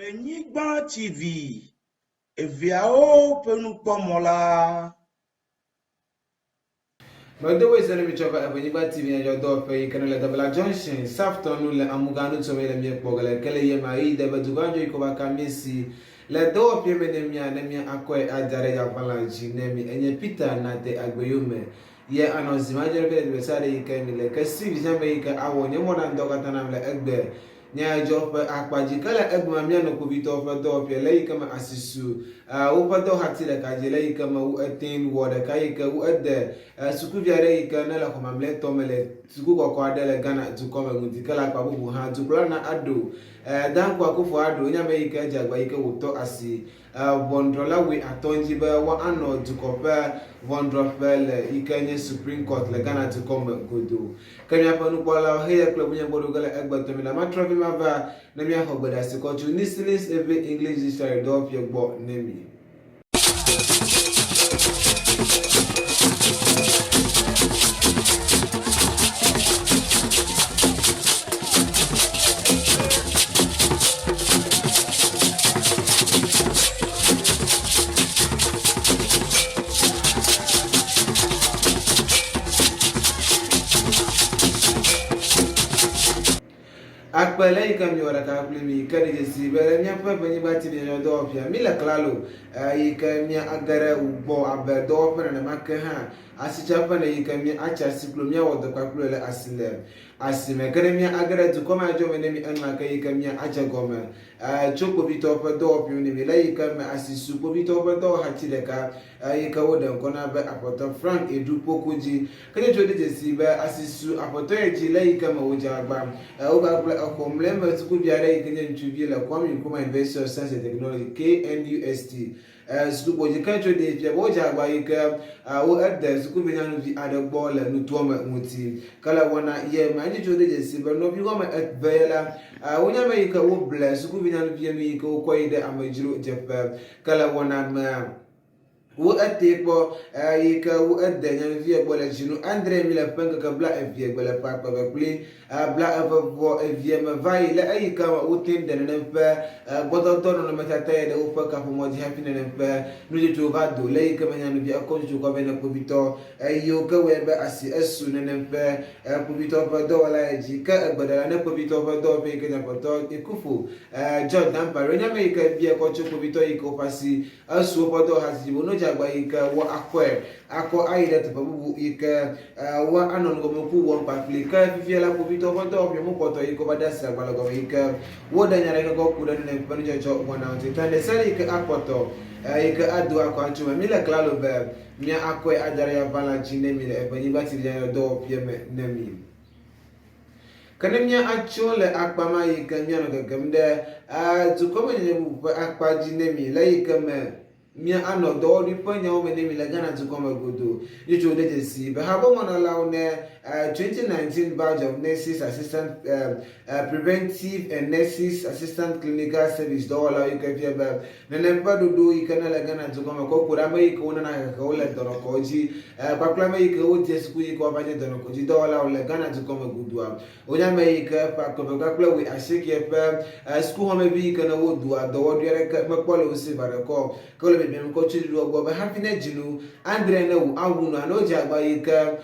Ewenyigba TV, eviao penupomola. But the way we talk about Ewenyigba TV and your door pay can let the junction, Safton, Amugano to me, and Pogale, Kelly, Mai, the Baduganjo, Kovakamisi, let door pay Nemia, Aqua, Adare, Avalanche, Nemi, and your Peter, not the Aguayume. Ye announce imagine the Sade came like a series, America, our Nemodan Dogatana, like Egbe. Nyadzɔdzɔwo akpadzikala egbe mianɔ kpovitɔwo ƒe dɔwɔƒe le yi ke me asisu woƒe dɔwɔhati ɖeka dzi le yi ke me wo ete wɔ ɖeka yi ke wo ede sukuvi aɖe yi ke ne le xɔ mamlɛtɔ me le sukukɔkɔ aɖe le Ghana dukɔ me ŋuti ke le akpa bubu hã dukplɔla Ado Danko Akufo Addo nye ame yi ke dze agba yi ke wòtɔ asi ʋɔnudrɔ̃la woe atɔ̃ dzi be woanɔ dukɔ ƒe ʋɔnudrɔ̃ƒe le yi ke nye Supreme Court le Ghana dukɔ me godo ke miaƒe nukpɔlawo heya kple bunyagbɔɖo ge le egbetɔmi le matrɔvi ma va ne miaxɔ gbeɖasi kɔtso Nicelis Eve English Dictionary dɔwɔƒe gbɔ ne mi. Akpele yi ke mi wɔ ɖeka kpli mi ke ɖe dzesi be le míaƒe Ewenyigba TV nye dɔwɔƒea mi le klalo yi ke mia age ɖe gbɔ abe dɔwɔƒe nenema ke hã asitsaƒe ne yi ke mi atsi asi kplo miawɔ dɔkpakplo le asi le asime ke ɖe mia age ɖe dukɔ me adzɔ me ne mi enuma ke yi ke mia adze gɔme tso kpovitɔwo ƒe dɔwɔƒewo ne mi le yi ke me asisu kpovitɔwo ƒe dɔwɔhati ɖeka yi ke woɖe ŋkɔ na be aƒetɔ Frank Edu Poko dzi ke ne tso ɖe dzesi be asisu aƒetɔ ya dzi le yi ke me wodze agba wogagblẽ exɔ mlɛme sukuvi aɖe yi ke nye ŋutsuvi le Kwame Nkrumah University of Science and Technology KNUST sukukpo dzi ke tso ɖe fia be wodze agba yi ke wo ede sukuvi nyanuvi aɖe gbɔ le nutoame ŋuti ke le wɔna ye ma ŋutsu tso ɖe dzesi be nɔvi wɔme eve la wonye ame yi ke woble sukuvi nyanuvi nu yi ke wokɔ yi ɖe amedzro dzeƒe ke le wɔna mea wo ete kpɔ yi ke wo ede nyanuvi gbɔ le dzinu andre mi le ƒe ŋkeke bla evie gbe le ƒe akpebe kpli bla evevɔ evie me va yi le eyi ke wote de nenem ƒe gbɔdɔdɔ nɔnɔmetata yi ɖe woƒe kaƒomɔ dzi hafi nenem ƒe nudzodzowo va do le yi ke me nyanuvi ekɔ dzodzo kɔ vɛ ne kpovitɔ yiwo ke wɔe be asi esu nenem ƒe kpovitɔ ƒe dɔwɔla yi dzi ke egbeɖela ne kpovitɔ ƒe dɔwɔƒe yi ke nye aƒetɔ Ekufo George Dampare nye ame yi ke bia kɔ tso kpovitɔ yi ke woƒe asi esu woƒe dɔwɔhati dzi wo agba yi ke wo akɔ ayi ɖe teƒe bubu yi ke wo anɔ nugɔmeku wɔm kpakpli ke fifia la kpovitɔwo ƒe dɔwɔƒe mokpɔtɔ yi ke wova de asi agbalẽ gɔme yi ke woɖe nya ɖe kɔ ku ɖe nenem ƒe nudzɔdzɔ wɔna ŋuti ta ɖe sia yi ke akpɔtɔ yi ke ado akɔ atso me mi le klalo be mia akɔe ada ɖe avalanche ne mi le Ewenyigba TV ƒe dɔwɔƒea me ne mi. Ke ne mia atso le akpa ma yi ke mianɔ gegem ɖe dukɔmenyenye bubu ƒe akpa dzi ne mi le yi ke me mia anɔ dɔwɔɖi ƒe nyawo me ne mi le Ghana dukɔ me godo ŋutsu ɖe dzesi be habɔmenɔlawo ne 2019 badge of nurses assistant preventive and nurses assistant clinical service dɔwɔlawo yi ke fia be nenem ƒe ɖoɖo yi ke ne le Ghana dukɔ me kɔkɔ ɖe ame yi ke wonana xexewo le dɔnɔkɔdzi kpakple ame yi ke wodze suku yi ke wova nye dɔnɔkɔdzi dɔwɔlawo le Ghana dukɔ me godoa wonye ame yi ke ƒe akɔbe kpakple woe asieke ƒe sukuxɔmevi yi ke ne wodoa dɔwɔɖi aɖeke mekpɔ le wo si va ɖe kɔ ke wole bibiam kɔ tso ɖoɖoa gbɔ be hafi ne dzinu andre ne wo awu no ane wodze agba yi ke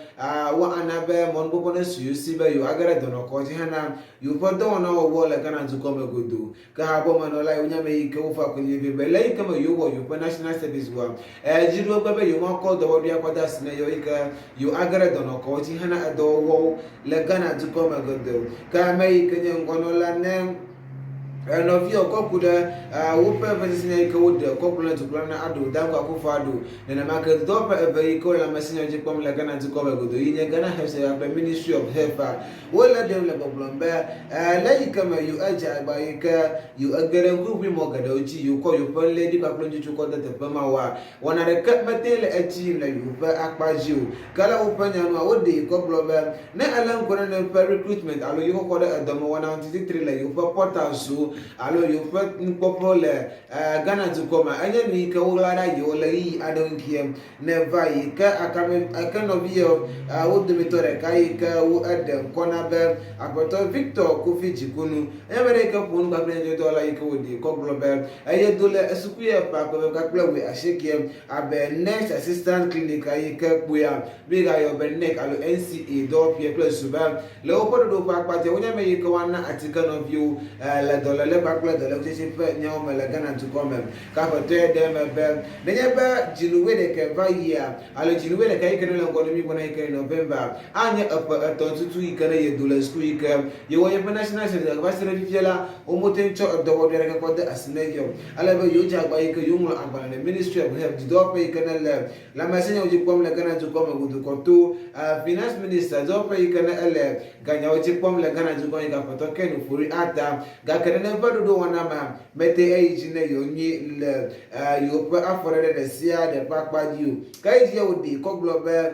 wo ana be mɔnubɔbɔ ne su yosi be yewo age ɖe dɔnɔkɔdzi hena yewo ƒe dɔwɔna wɔwɔ le Ghana dukɔ me godo ke habɔmenɔla yi wonye ame yi ke wofa konyi be le yi ke me yewo wɔ yewo ƒe national service wɔa dziɖo gbe be yewo makɔ dɔwɔɖi akɔ de asi ne yewo yi ke yewo age ɖe dɔnɔkɔdzi hena edɔwɔwɔwo le Ghana dukɔ me godo ke ame yi ke nye ŋgɔnɔla ne nɔvia kɔ ku ɖe woƒe vesesenya yi ke woɖe kɔkplɔ ne dukplɔla Ado Danko Akufo Addo nenema ke dɔwɔƒe eve yi ke wole amesinya dzi kpɔm le Ghana dukɔ me godo yi nye Ghana Health kple Ministry of Health wole ɖem le gbɔgblɔm be le yi ke me yewo edze agba yi ke yewo ege ɖe ŋkuŋui mɔ geɖewo dzi yewo kɔ yewo ƒe léɖi kpakple ŋutsotso kɔ de teƒe ma woa wɔna ɖeke mete le etsi yim le yewo ƒe akpa dzi o ke le woƒe nyanua woɖe kɔ gblɔ be ne ele ŋgɔ ne ƒe recruitment alo yewo kɔ ɖe edɔme wɔna ŋuti titri le yewo ƒe portal so alo yo pe npopo le Ghana dukoma anya mi ke wo la yo le yi adonkiem ne vai ke aka no bio wo de mitore kai ke wo ede kona be apoto Victor Kofi Jikunu emere ke ponu ka plenje dola yi ke wo di ko global aye dole esukuye pa ko ka ple we asheke abe next assistant clinic ayi ke buya biga yo be nek alo NCA do pie plus suba le opodo do pa pate wonya me yi ke wana atika no view le dola le pa ple dola tisi fe nyawo me le Ghana to come ka fa to dem be ne nya ba jinuwe de ke va ya alo jinuwe de kai ke no ngono mi bona ke November anya apa to tutu yi ke ye dola school yi ke ye wo ye national service ba sere fiela o motencho do wo de ke ko de asneyo ala be yo ja ba yi ke yo mo ambana le Ministry of Health do pa yi ke na la masenya uji pom le Ghana to come gudu ko to finance minister do pa yi ke na ele ganya uji pom le Ghana to come ga foto ke no furi ata ga ke na ba do wana ma mete e jine yo nyi le yo pa afore de sia de pakpa diu kai je odi ko global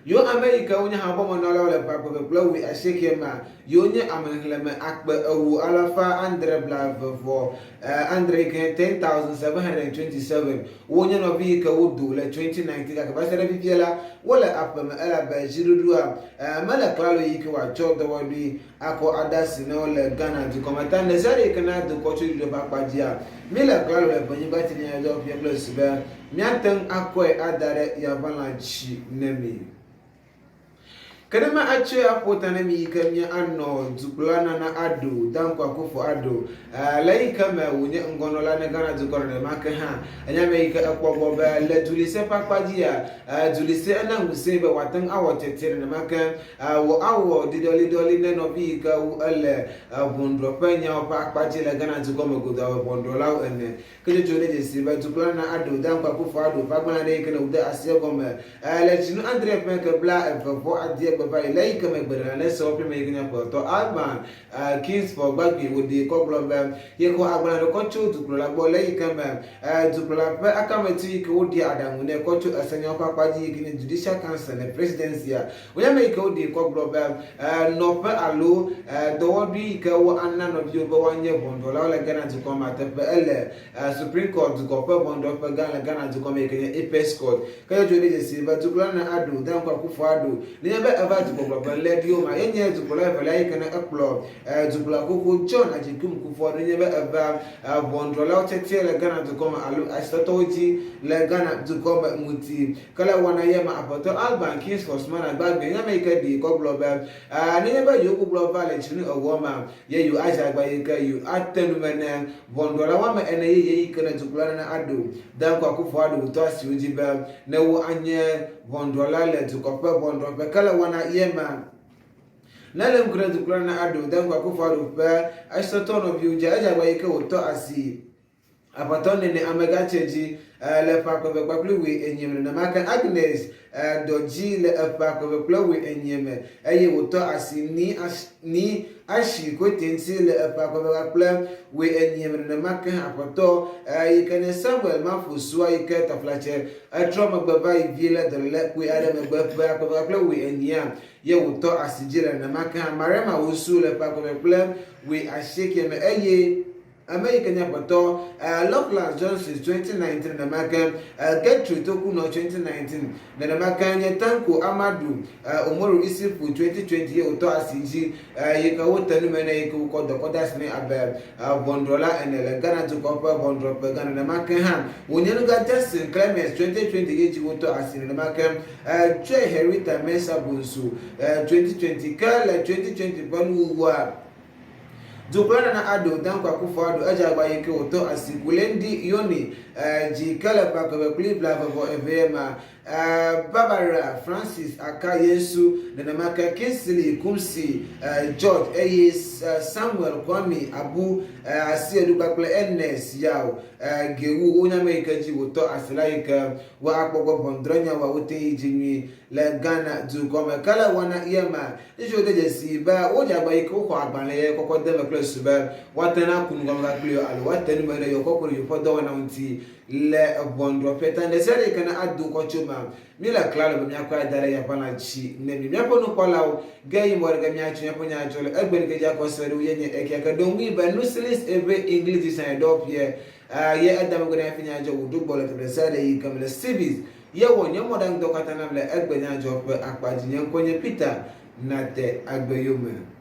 yo America wonya ha bomo no la pa ko blow we asheke ma yo nya amanhleme akba awu alafa andre blave for andre ke 10727 wonya no bi ka wudu le 2019 ka ba sere bi fiela wala apama ala ba jirudua mala klalo yiki wa chodo wadi ako adasi no le Ghana di komata ne zare kana do ko chudu ba pajia mila klalo le banyi ba tinya do pie plus ba miatan akoe adare ya balanchi nemi Kadama ache apota na mi kanya ano zukulana na ado dankwa kufu ado lai kama wunye ngono la na Ghana zukorne maka ha anya me ka akwa ba le tulise pakpajia tulise na nguse be watan awo tetere na maka wo awo didoli ne no bi ka u ele bondro penya pakpaji la Ghana zukome goda bondro la ene keje jole je si ba zukulana na ado dankwa kufu ado pagbana de kana uda asie gome le jinu Andre Peke bla evvo adie baba ilaika megbera na so pe me gnya po to Alban Kings for bagbi with the koglomba ye ko agbana ko chu to la bo laika me to la pe akamati ko di adamu ne ko chu asanya papaji gni judicial council ne presidency ya we make ko di koglomba no pe alo do wodi ka wo anna no bi obo wanye bondo la la Ghana to come at ele Supreme Court to go pe bondo pe Ghana to come gnya Apex Court ka yo jodi je si ba to na ado dan kwa kufu ado ne be ava to go le dio ma yenye to la fa like na upload to la ko John ajikum kufu ne be ava bondo la tete le Ghana to come alo astatoti le Ghana to come muti kala wana yema apoto Alban Kings for smart agba be nyama ika di ko global ne be yo ko global le chini ogoma ye you aja agba ika you atenu mena bondo la wa ma ene ye ikana to na ado dan kwa kufu ado to asi uji be ne wo anye bondo la le to ko pe bondo pe kala wana yema nale mkura to na ado dan kwa kufu ado pe astotono bi uja aja agba ika wo to asi apatone ne amega cheji le pa ko be paplu we enyem na maka Agnes doji le pa ko be plo we enyem eye woto asini ni ashi ko tensi le pa ko be plo we enyem na maka apoto ikene Samuel mafusu ayike taflache atroma baba ivile de le we ada me ba ko be plo we enyem ye woto asijira na maka marema wusu le pa ko be plo we ashike me eye American Yapato, Loveland Johnson 2019 na Makan, Gertrude Toku no 2019, na Makan Tanko Amadu, Omoru Isifu 2020 Oto Asiji, Yeka Wotanu Mena Yeku Kodo Kodasne Abel, Bondola and Ghana to Copper Bondro Pagana na Makan, Wunyanuga Justin Clemens 2020 Oto Asin na Makan, Che Herita Mesa Bunsu 2020 Kala 2020 Bonwa. Zukulana na ado dan kwa kufu ado aja agba yeke oto asikulendi yoni jikala pa ko be blava vo evema Barbara Francis Akayesu na maka Kinsley Kumsi George Samuel Kwame Abu Asiedu Bakle Ernest Yao Gewu Onyameka ji woto asilaika wa akpogo bondronya wa wote jinwi le Ghana du kome kala wana yema jode je siba oja gba iko ko agbanle kokko de me suba watana kunga ngakle alo watani mele yokokoro yopodo wana unti le bondro peta ne sere kana adu ko chuma mila claro be miakwa dare ya pana chi ne mi miapo no kwalawo gayi morga miachi miapo nyaachole egbe ke ja kwasere uyenye ekeka dongi ba nusilis ebe english san do pie ye adam go na finya jo wudu bolo te sare yi kamle civis ye wonye modan do katana le egbe nyajo pe akpaji nyen konye peter na te agbe yome